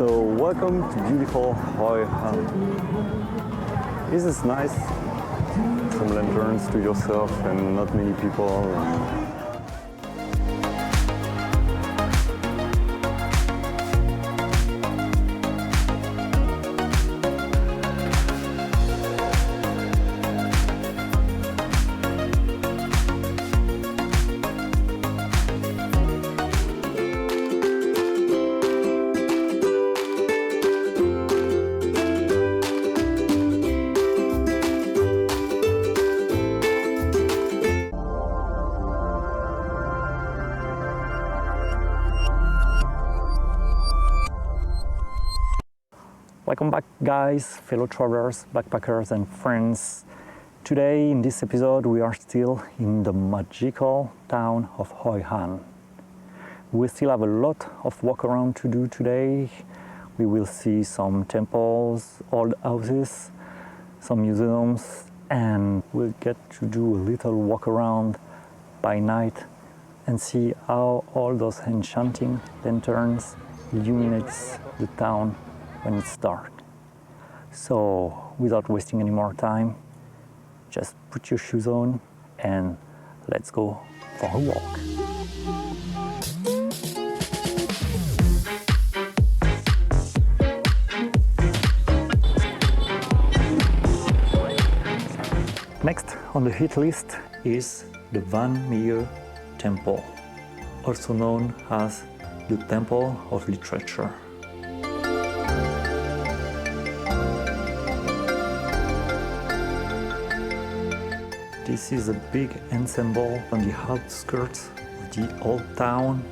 So welcome to beautiful Hoi An. This is nice. Some lanterns to yourself and not many people. Welcome back, guys, fellow travelers, backpackers and friends. Today in this episode we are still in the magical town of Hoi An. We still have a lot of walk around to do today. We will see some temples, old houses, some museums, and we'll get to do a little walk around by night and see how all those enchanting lanterns illuminates the town when it's dark. So without wasting any more time, just put your shoes on and let's go for a walk. Next on the hit list is the Van Mie Temple, also known as the Temple of Literature. This is a big ensemble on the outskirts of the old town.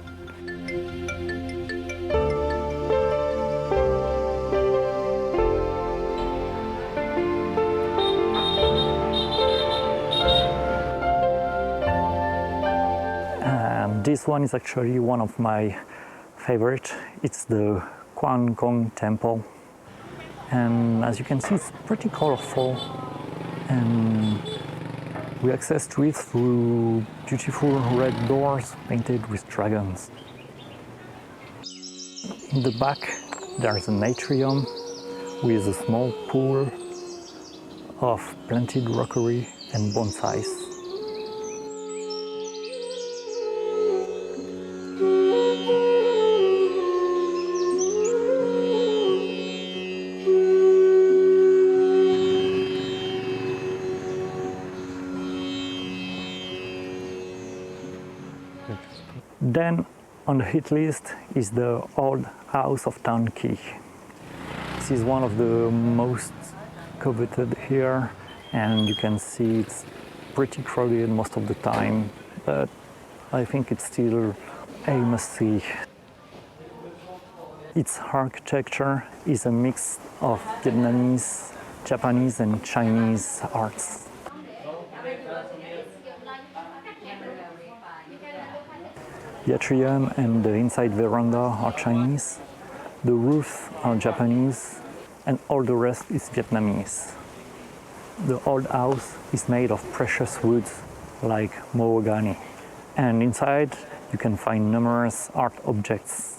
And this one is actually one of my favorite. It's the Quan Cong Temple. And as you can see, it's pretty colorful, and we access to it through beautiful red doors painted with dragons. In the back there's an atrium with a small pool of planted rockery and bonsais. Then on the hit list is the old house of Town Key. This is one of the most coveted here, and you can see it's pretty crowded most of the time, but I think it's still a must-see. Its architecture is a mix of Vietnamese, Japanese and Chinese arts. The atrium and the inside veranda are Chinese, the roofs are Japanese, and all the rest is Vietnamese. The old house is made of precious woods like mahogany, and inside you can find numerous art objects.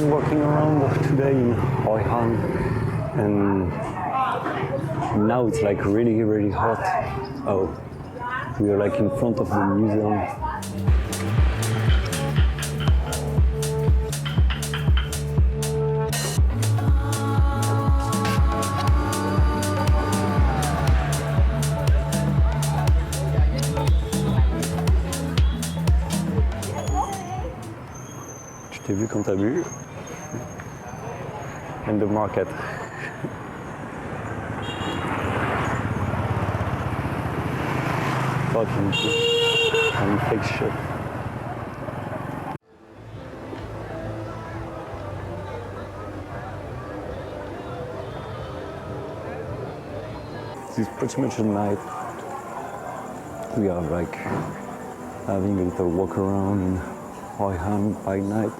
Walking around today in Hoi An, and now it's like really hot. Oh, we are like in front of the museum. Je t'ai vu quand t'as bu. In the market. Fucking and fake shit. This is pretty much a night We are like having a little walk around in Hoi An by night.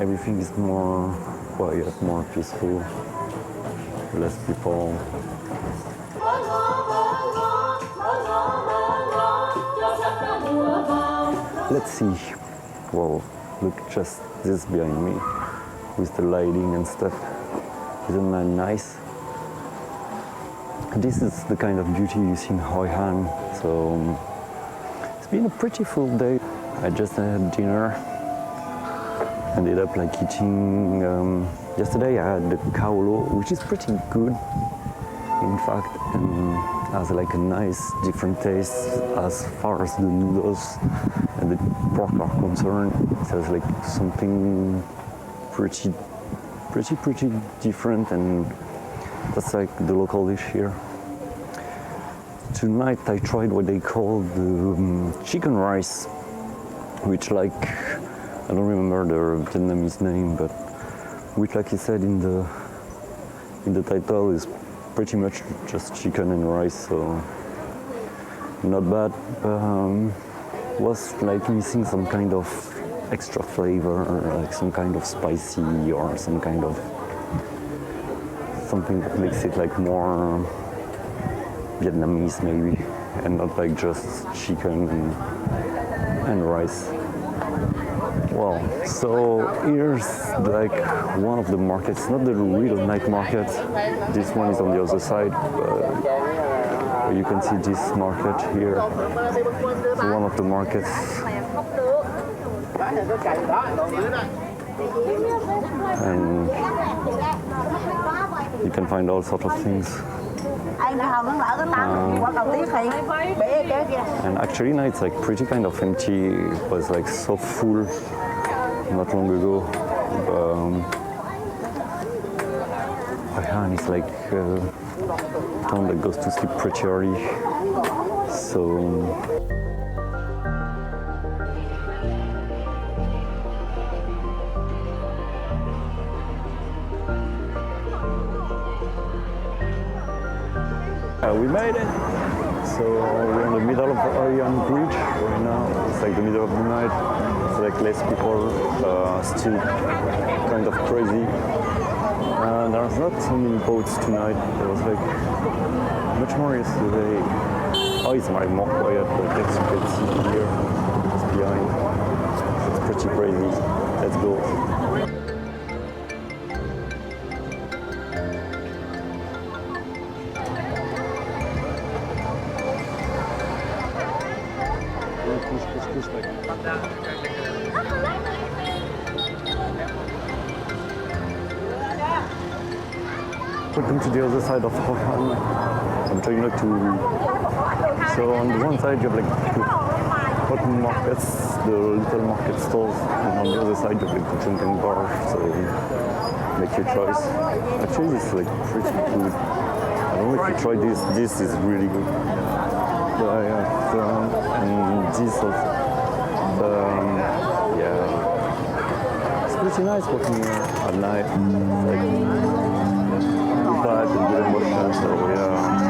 Everything is more quiet, more peaceful, less people. Let's see. Whoa, look just this behind me with the lighting and stuff. Isn't that nice? This is the kind of beauty you see in Hoi An. So it's been a pretty full day. I just had dinner. Ended up like eating. Yesterday I had the kaolo, which is pretty good, in fact, and has like a nice different taste as far as the noodles and the pork are concerned. It has like something pretty different, and that's like the local dish here. Tonight I tried what they call the chicken rice, which like, I don't remember the Vietnamese name, but which like I said in the title is pretty much just chicken and rice, so not bad. Was like missing some kind of extra flavor, like some kind of spicy or some kind of something that makes it like more Vietnamese maybe, and not like just chicken and rice. Well, so here's like one of the markets, not the real night market. This one is on the other side, but you can see this market here. It's one of the markets. And you can find all sorts of things. And actually now it's like pretty kind of empty. It was like so full not long ago. Hoi An is like a town that goes to sleep pretty early. So we made it. So we're in the middle of the Hoi An Bridge right now. It's like the middle of the night. It's like less people, still kind of crazy. There's not so many boats tonight. There was like much more yesterday. Oh, it's more quiet, but as you can see here, just behind, it's pretty crazy. Let's go. Welcome to the other side of Hoi An. I'm trying not to. So on the one side you have like the hot markets, the little market stalls, and on the other side you have like the drunken bar. So make your choice. Actually, this is like pretty good. I don't know if you tried this. This is really good. But I have and this also. Yeah, it's pretty nice walking here at night. Like, and good emotion, so yeah.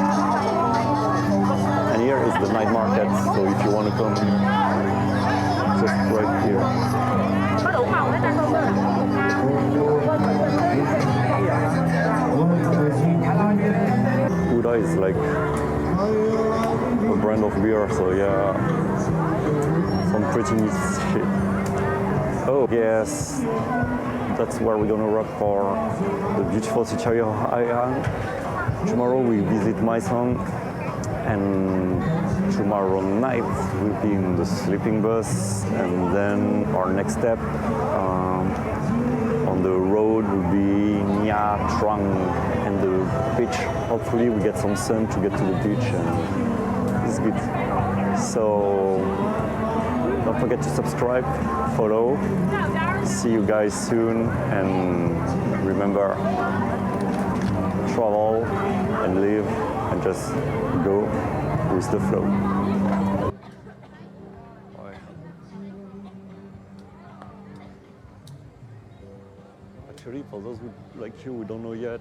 And here is the night market, so if you want to come, just right here. Buddha is like a brand of beer, so yeah, some pretty neat shit. Oh yes, that's where we're gonna wrap for the beautiful city of Hoi An. Tomorrow we visit my song, and tomorrow night we'll be in the sleeping bus, and then our next step on the road will be Nha Trang and the beach. Hopefully we get some sun to get to the beach, and it's good. So don't forget to subscribe, follow. See you guys soon, and remember, travel and live and just go with the flow. Actually, for those who, like you who don't know yet,